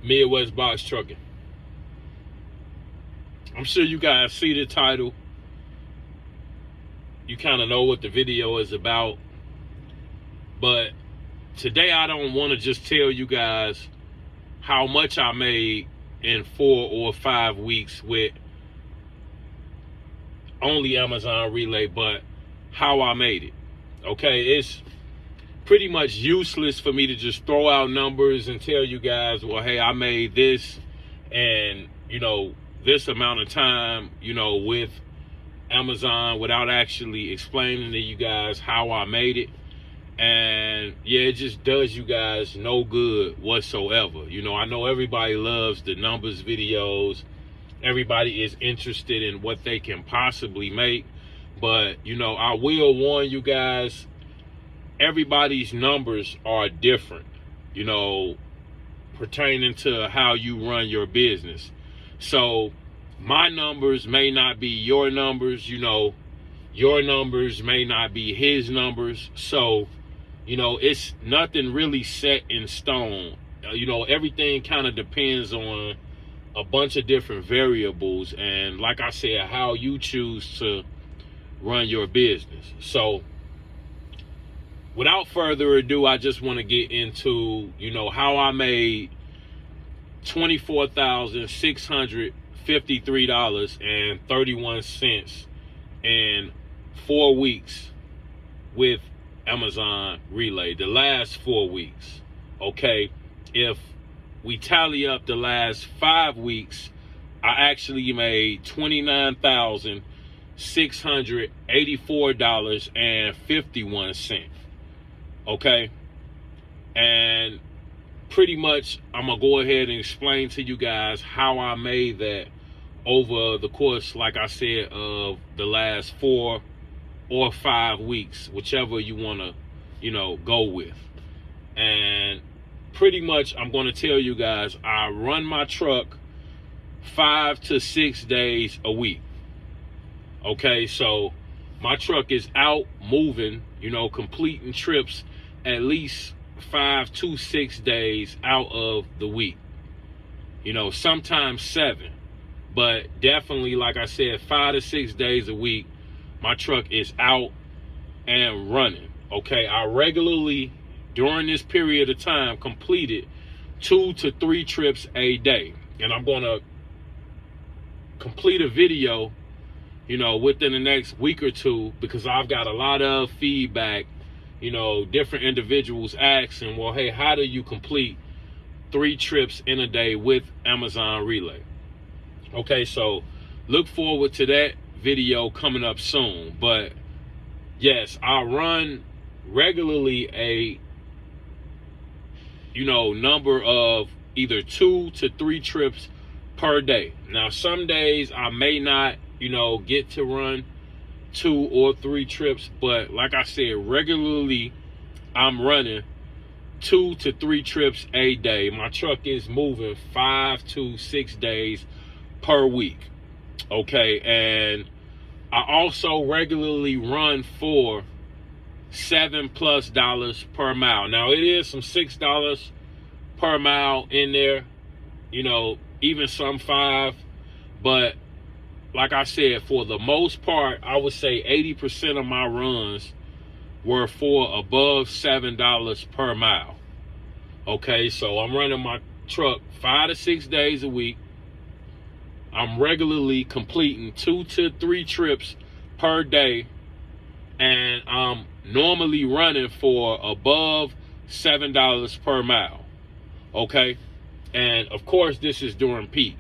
Midwest Box Trucking. I'm sure you guys see the title. You kind of know what the video is about. But today I don't want to just tell you guys how much I made in 4 or 5 weeks with only Amazon Relay, but how I made it. Okay, it's pretty much useless for me to just throw out numbers and tell you guys, well, hey, I made this and, this amount of time, with Amazon without actually explaining to you guys how I made it. And yeah, it just does you guys no good whatsoever. I know everybody loves the numbers videos. Everybody is interested in what they can possibly make. But, I will warn you guys, everybody's numbers are different, pertaining to how you run your business. So my numbers may not be your numbers, your numbers may not be his numbers. So, it's nothing really set in stone. Everything kind of depends on a bunch of different variables. And like I said, how you choose to run your business. So without further ado, I just want to get into, how I made $24,653.31 in 4 weeks with Amazon Relay. The last 4 weeks. Okay, if we tally up the last 5 weeks, I actually made $29,684.51. Okay, and pretty much I'm gonna go ahead and explain to you guys how I made that over the course, like I said, of the last 4 or 5 weeks, whichever you want to go with. And pretty much I'm going to tell you guys, I run my truck 5 to 6 days a week. Okay, so my truck is out moving, completing trips at least 5 to 6 days out of the week. Sometimes 7, but definitely, like I said, 5 to 6 days a week, my truck is out and running. Okay, I regularly, during this period of time, completed 2 to 3 trips a day. And I'm going to complete a video, within the next week or two, because I've got a lot of feedback, different individuals asking, well, hey, how do you complete 3 trips in a day with Amazon Relay? Okay, so look forward to that video coming up soon. But yes, I run regularly a number of either 2 to 3 trips per day. Now some days I may not get to run 2 or 3 trips, but like I said, regularly I'm running 2 to 3 trips a day. My truck is moving 5 to 6 days per week. Okay, and I also regularly run for $7+ per mile. Now it is some $6 per mile in there, even some 5, but like I said, for the most part, I would say 80% of my runs were for above $7 per mile. Okay, so I'm running my truck 5 to 6 days a week. I'm regularly completing 2 to 3 trips per day, and I'm normally running for above $7 per mile. Okay, and of course this is during peak.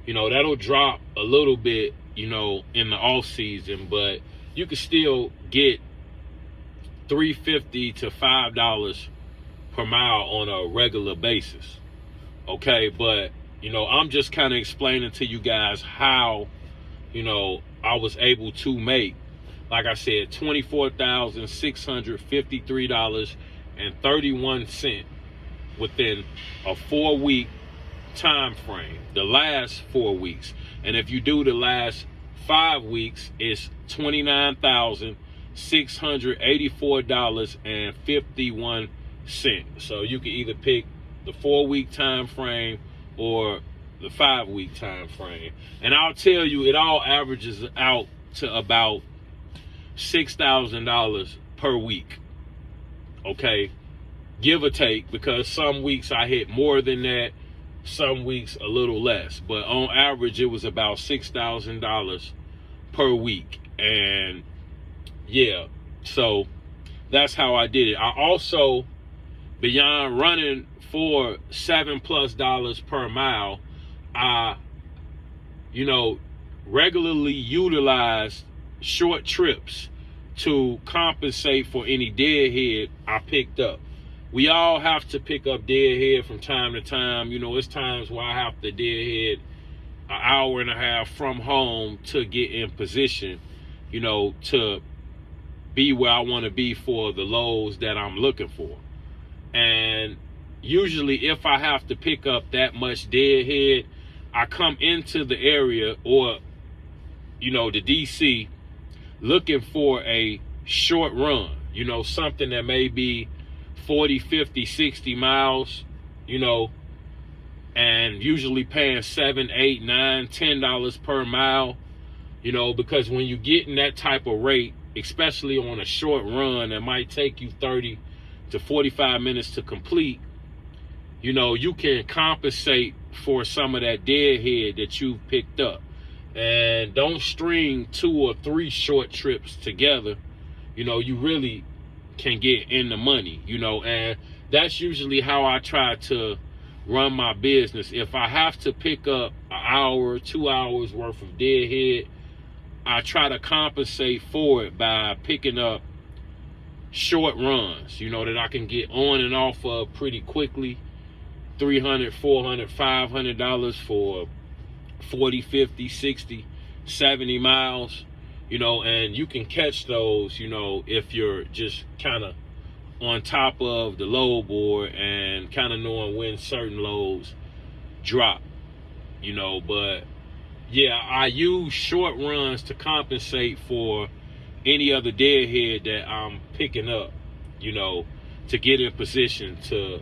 That'll drop a little bit, in the off season, but you can still get $3.50 to $5 per mile on a regular basis. Okay, but I'm just kind of explaining to you guys how, I was able to make, like I said, $24,653.31 within a 4-week time frame, the last 4 weeks. And if you do the last 5 weeks, it's $29,684.51. So you can either pick the 4-week time frame or the 5-week time frame. And I'll tell you, it all averages out to about $6,000 per week. Okay, give or take, because some weeks I hit more than that, some weeks a little less. But on average, it was about $6,000 per week. And yeah, so that's how I did it. I also, beyond running for $7+ per mile, I, regularly utilize short trips to compensate for any deadhead I picked up. We all have to pick up deadhead from time to time. It's times where I have to deadhead an hour and a half from home to get in position, to be where I want to be for the loads that I'm looking for. And usually if I have to pick up that much deadhead, I come into the area or, the DC, looking for a short run, something that may be 40, 50, 60 miles, and usually paying $7, $8, $9, $10 per mile, because when you get in that type of rate, especially on a short run that might take you 30 to 45 minutes to complete, you can compensate for some of that deadhead that you've picked up. And don't string 2 or 3 short trips together. You really can get in the money, and that's usually how I try to run my business. If I have to pick up an hour, 2 hours worth of deadhead, I try to compensate for it by picking up short runs, that I can get on and off of pretty quickly. $300, $400, $500 for 40, 50, 60, 70 miles, and you can catch those, if you're just kind of on top of the load board and kind of knowing when certain loads drop, but yeah, I use short runs to compensate for any other deadhead that I'm picking up, to get in position to,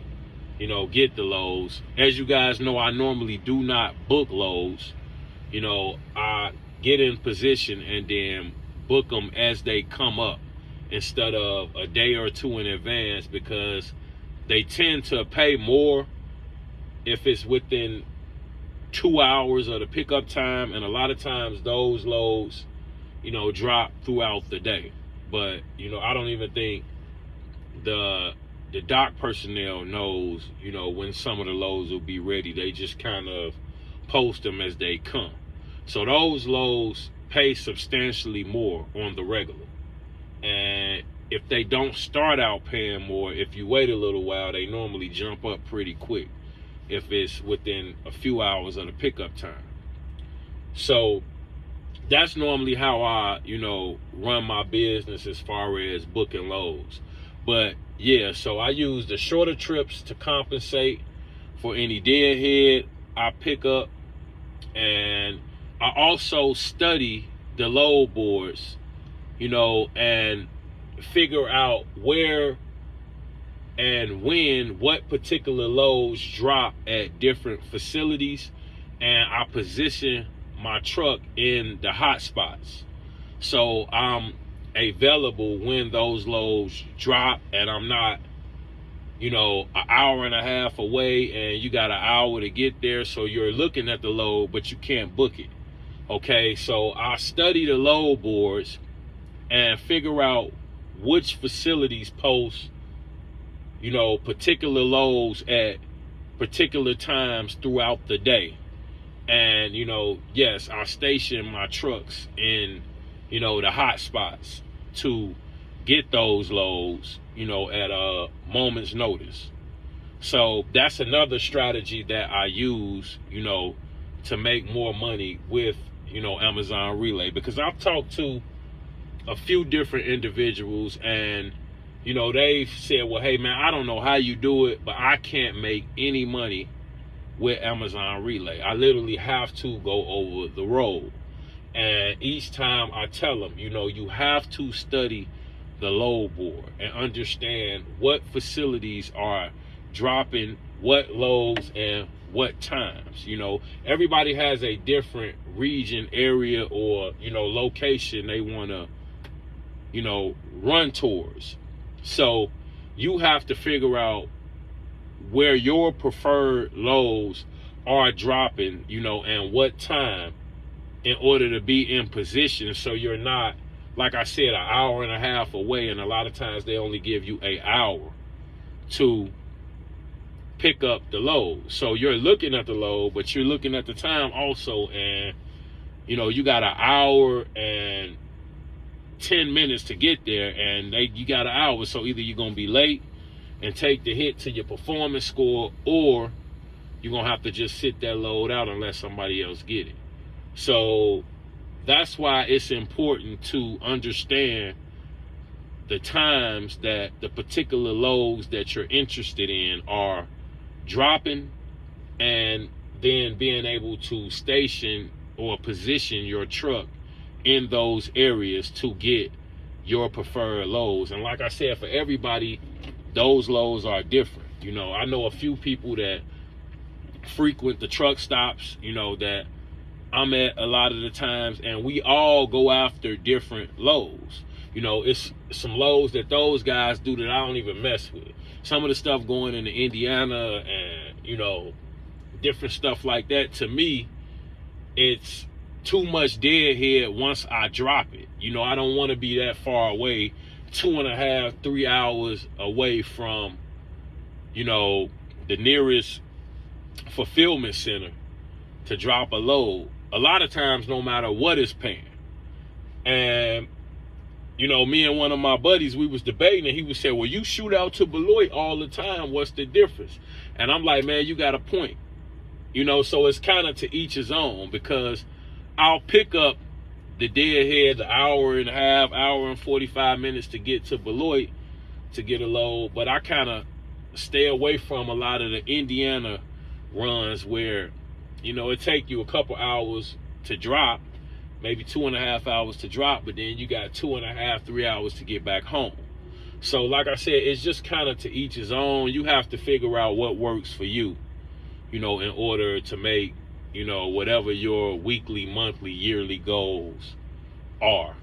get the loads. As you guys know, I normally do not book loads. I get in position and then book them as they come up instead of a day or two in advance, because they tend to pay more if it's within 2 hours of the pickup time, and a lot of times those loads, drop throughout the day. But I don't even think the dock personnel knows, when some of the loads will be ready. They just kind of post them as they come. So those loads pay substantially more on the regular. And if they don't start out paying more, if you wait a little while, they normally jump up pretty quick if it's within a few hours of the pickup time. So that's normally how I, run my business as far as booking loads. But yeah, so I use the shorter trips to compensate for any deadhead I pick up. And I also study the load boards, and figure out where and when what particular loads drop at different facilities, and I position my truck in the hot spots, so I'm available when those loads drop, and I'm not an hour and a half away and you got an hour to get there, so you're looking at the load but you can't book it. Okay, so I study the load boards and figure out which facilities post particular loads at particular times throughout the day. And yes, I station my trucks in the hot spots to get those loads at a moment's notice. So that's another strategy that I use to make more money with Amazon Relay, because I've talked to a few different individuals, and they've said, well, hey man, I don't know how you do it, but I can't make any money with Amazon Relay. I literally have to go over the road. And each time I tell them, you have to study the load board and understand what facilities are dropping what loads and what times. Everybody has a different region, area, or location they want to run towards. So you have to figure out where your preferred lows are dropping, and what time, in order to be in position, so you're not, like I said, an hour and a half away, and a lot of times they only give you an hour to pick up the load. So you're looking at the load, but you're looking at the time also, and you got an hour and 10 minutes to get there, and you got an hour. So either you're gonna be late and take the hit to your performance score, or you're gonna have to just sit that load out and let somebody else get it. So that's why it's important to understand the times that the particular loads that you're interested in are dropping, and then being able to station or position your truck in those areas to get your preferred loads. And like I said, for everybody, those loads are different. I know a few people that frequent the truck stops, that I'm at a lot of the times, and we all go after different loads. It's some loads that those guys do that I don't even mess with. Some of the stuff going into Indiana and, different stuff like that, to me, it's too much deadhead once I drop it. I don't want to be that far away, 2.5, 3 hours away from, the nearest fulfillment center to drop a load. A lot of times, no matter what it's paying. And me and one of my buddies, we was debating, and he was saying, well, you shoot out to Beloit all the time, what's the difference? And I'm like, man, you got a point. So it's kind of to each his own, because I'll pick up the deadhead the hour and a half, hour and 45 minutes to get to Beloit to get a load, but I kind of stay away from a lot of the Indiana runs where it take you a couple hours to drop, maybe 2.5 hours to drop, but then you got 2.5, 3 hours to get back home. So like I said, it's just kind of to each his own. You have to figure out what works for you, in order to make, whatever your weekly, monthly, yearly goals are,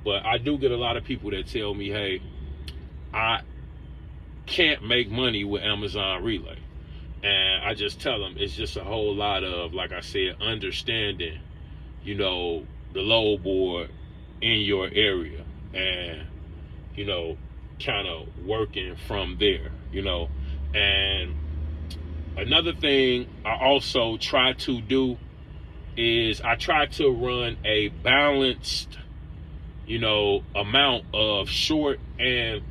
But I do get a lot of people that tell me, hey, I can't make money with Amazon Relay. And I just tell them it's just a whole lot of, like I said, understanding, the load board in your area, and, kind of working from there, And another thing I also try to do is I try to run a balanced, amount of short and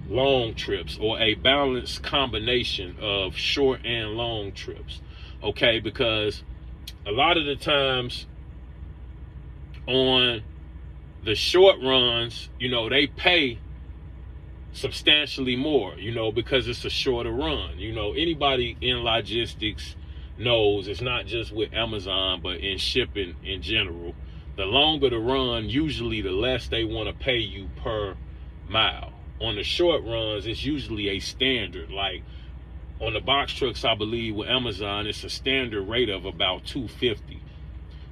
long trips, or a balanced combination of short and long trips. Okay, because a lot of the times on the short runs, they pay substantially more, because it's a shorter run. Anybody in logistics knows it's not just with Amazon, but in shipping in general. The longer the run, usually the less they want to pay you per mile. On the short runs, it's usually a standard. Like on the box trucks, I believe with Amazon, it's a standard rate of about $250.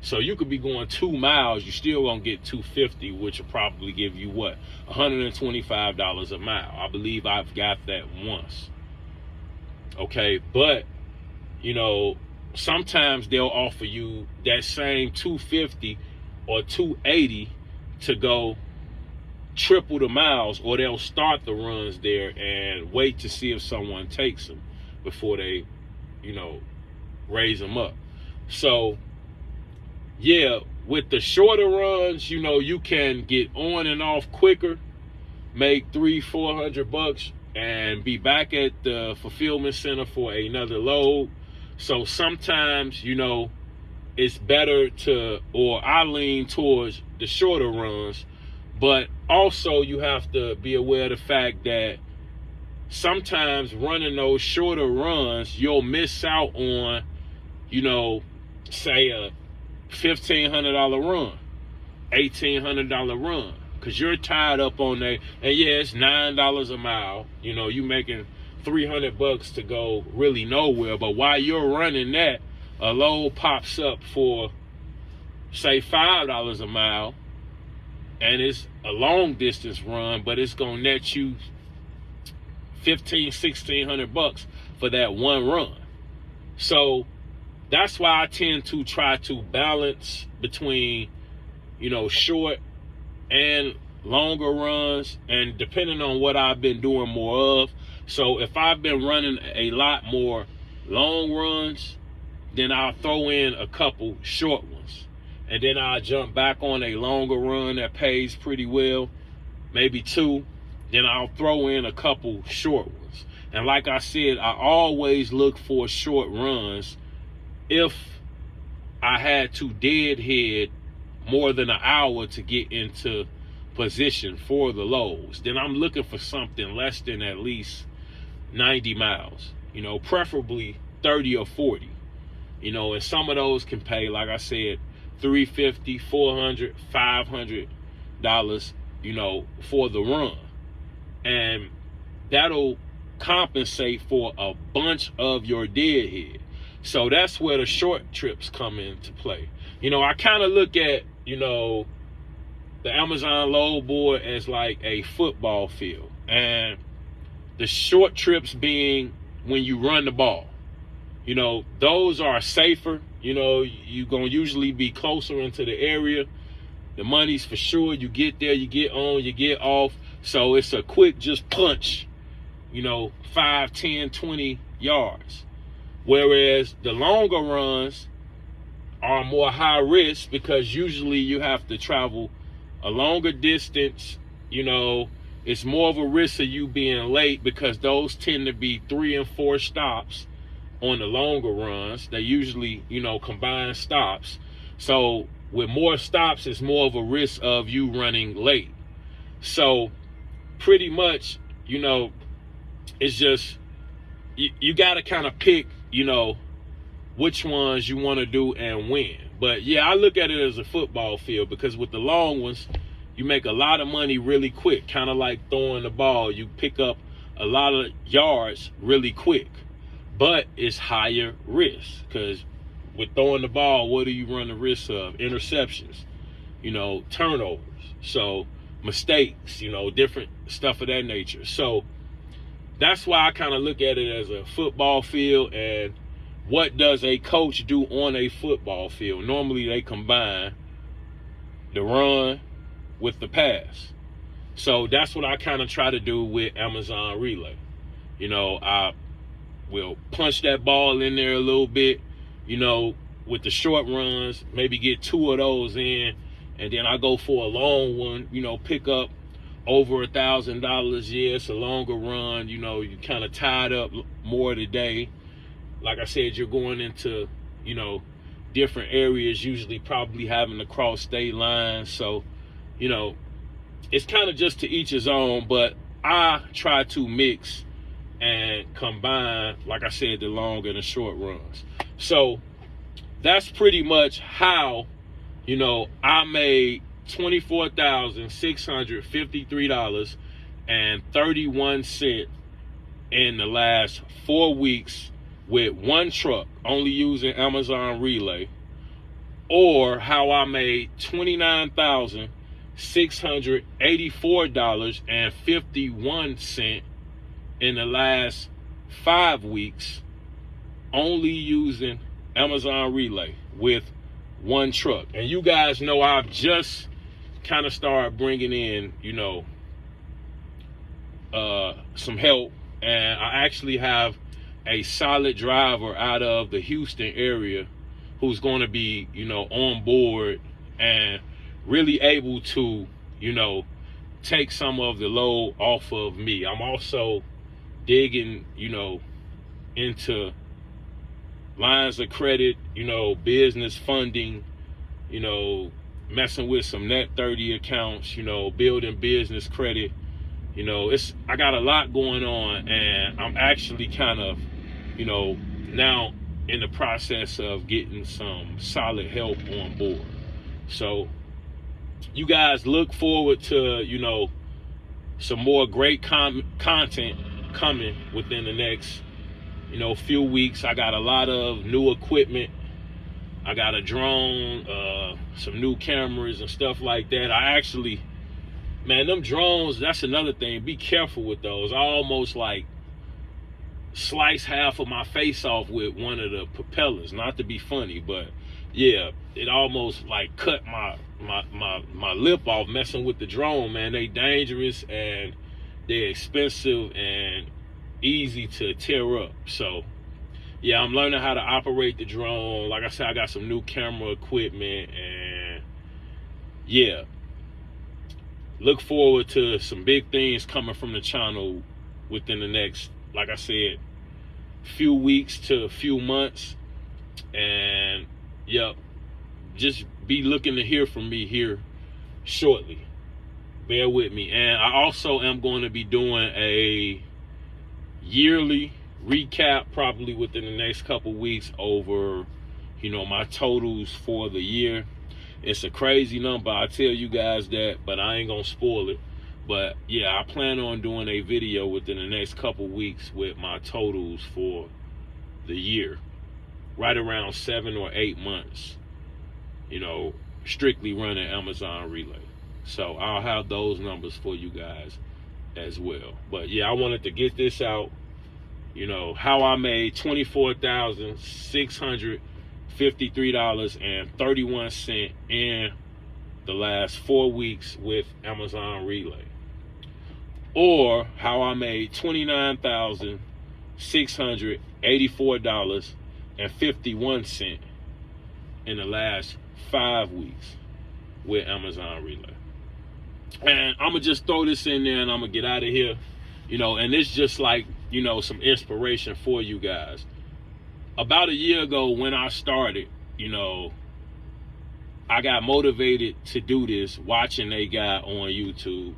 So you could be going 2 miles, you still gonna get $250, which will probably give you what, $125 a mile. I believe I've got that once. Okay, but sometimes they'll offer you that same $250 or $280 to go triple the miles, or they'll start the runs there and wait to see if someone takes them before they, raise them up. So yeah, with the shorter runs, you can get on and off quicker, make $300-400 and be back at the fulfillment center for another load. So sometimes, it's better or I lean towards the shorter runs, but also you have to be aware of the fact that sometimes running those shorter runs, you'll miss out on, say a $1,500 run, $1,800 run, because you're tied up on that. And yeah, it's $9 a mile. You making $300 to go really nowhere. But while you're running that, a load pops up for, say, $5 a mile, and it's a long distance run, but it's gonna net you $1,500-$1,600 for that one run. So that's why I tend to try to balance between, short and longer runs, and depending on what I've been doing more of. So if I've been running a lot more long runs, then I'll throw in a couple short ones, and then I'll jump back on a longer run that pays pretty well, maybe 2. Then I'll throw in a couple short ones. And like I said, I always look for short runs if I had to deadhead more than an hour to get into position for the lows. Then I'm looking for something less than at least 90 miles, preferably 30 or 40, and some of those can pay, like I said, $350, $400, $500, for the run. And that'll compensate for a bunch of your deadhead. So that's where the short trips come into play. I kind of look at, the Amazon load board as like a football field, and the short trips being when you run the ball. Those are safer. You're going to usually be closer into the area. The money's for sure. You get there, you get on, you get off. So it's a quick just punch, 5, 10, 20 yards. Whereas the longer runs are more high risk, because usually you have to travel a longer distance. It's more of a risk of you being late, because those tend to be 3 and 4 stops on the longer runs. They usually, combined stops. So with more stops, it's more of a risk of you running late. So pretty much, it's just, you got to kind of pick, which ones you want to do and when. But yeah, I look at it as a football field, because with the long ones, you make a lot of money really quick, kind of like throwing the ball. You pick up a lot of yards really quick, but it's higher risk, because with throwing the ball, what do you run the risk of? Interceptions, turnovers, so mistakes, different stuff of that nature. So that's why I kind of look at it as a football field. And what does a coach do on a football field? Normally they combine the run with the pass. So that's what I kind of try to do with Amazon Relay. I will punch that ball in there a little bit, with the short runs, maybe get 2 of those in, and then I go for a long one, pick up over $1,000. Yeah, it's a longer run, you kind of tied up more today. Like I said, you're going into, different areas, usually probably having to cross state lines. So, it's kind of just to each his own, but I try to mix and combine, like I said, the long and the short runs. So that's pretty much how, I made $24,653.31 in the last 4 weeks with one truck, only using Amazon Relay, or how I made $29,684.51 in the last 5 weeks, only using Amazon Relay with one truck. And you guys know I've just kind of started bringing in, some help, and I actually have a solid driver out of the Houston area who's going to be, on board and really able to, take some of the load off of me. I'm also digging, into lines of credit, business funding, messing with some net 30 accounts, building business credit. I got a lot going on, and I'm actually kind of, now in the process of getting some solid help on board. So you guys look forward to, some more great content coming within the next, few weeks. I got a lot of new equipment. I got a drone, some new cameras and stuff like that. I actually, man, them drones, that's another thing. Be careful with those. I almost like slice half of my face off with one of the propellers. Not to be funny, but yeah, it almost like cut my lip off messing with the drone, man. They dangerous and they're expensive and easy to tear up. So yeah, I'm learning how to operate the drone. Like I said, I got some new camera equipment, and yeah, look forward to some big things coming from the channel within the next, like I said, few weeks to a few months. And yep, just be looking to hear from me here shortly. Bear with me. And I also am going to be doing a yearly recap probably within the next couple weeks over, my totals for the year. It's a crazy number, I tell you guys that, but I ain't gonna spoil it. But yeah, I plan on doing a video within the next couple weeks with my totals for the year, right around 7 or 8 months, strictly running Amazon Relay. So I'll have those numbers for you guys as well. But yeah, I wanted to get this out, how I made $24,653.31 in the last 4 weeks with Amazon Relay, or how I made $29,684.51 in the last 5 weeks with Amazon Relay. And I'm gonna just throw this in there and I'm gonna get out of here, and it's just like, some inspiration for you guys. About a year ago when I started, I got motivated to do this watching a guy on YouTube.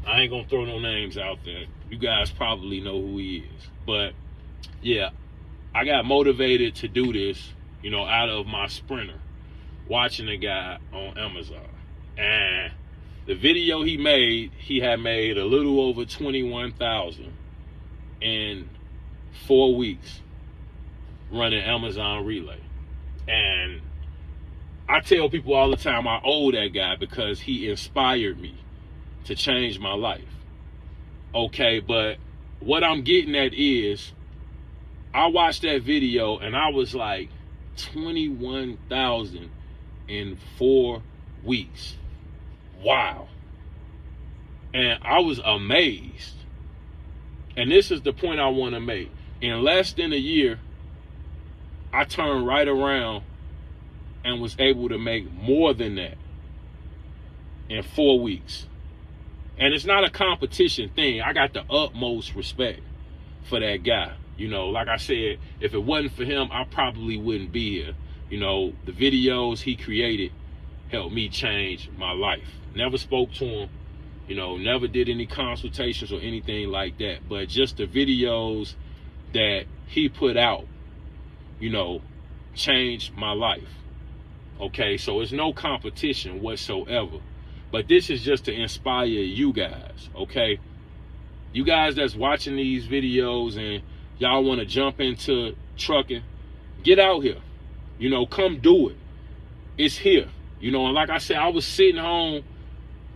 I ain't gonna throw no names out there. You guys probably know who he is. But yeah, I got motivated to do this, out of my Sprinter, watching a guy on Amazon. And the video he had made a little over 21,000 in 4 weeks running Amazon Relay. And I tell people all the time I owe that guy because he inspired me to change my life. Okay, but what I'm getting at is, I watched that video and I was like, 21,000 in 4 weeks. Wow. And I was amazed. And this is the point I want to make. In less than a year, I turned right around and was able to make more than that in 4 weeks. And it's not a competition thing. I got the utmost respect for that guy. Like I said, if it wasn't for him, I probably wouldn't be here. The videos he created helped me change my life. Never spoke to him, never did any consultations or anything like that. But just the videos that he put out, changed my life. Okay, so it's no competition whatsoever. But this is just to inspire you guys, okay? You guys that's watching these videos and y'all want to jump into trucking, get out here. Come do it. It's here. And like I said, I was sitting home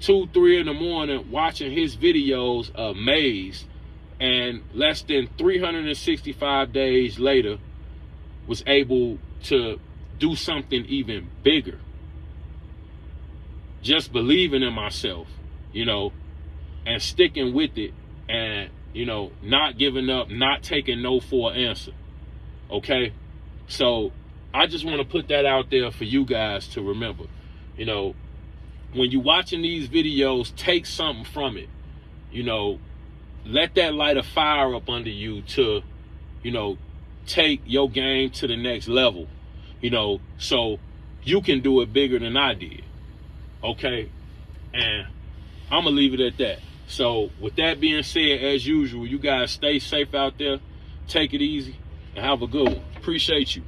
2, 3 in the morning watching his videos, amazed. And less than 365 days later, was able to do something even bigger. Just believing in myself, and sticking with it, and, not giving up, not taking no for an answer. Okay? So I just want to put that out there for you guys to remember. When you're watching these videos, take something from it. Let that light a fire up under you to, take your game to the next level, so you can do it bigger than I did. Okay? And I'm going to leave it at that. So with that being said, as usual, you guys stay safe out there, take it easy, and have a good one. Appreciate you.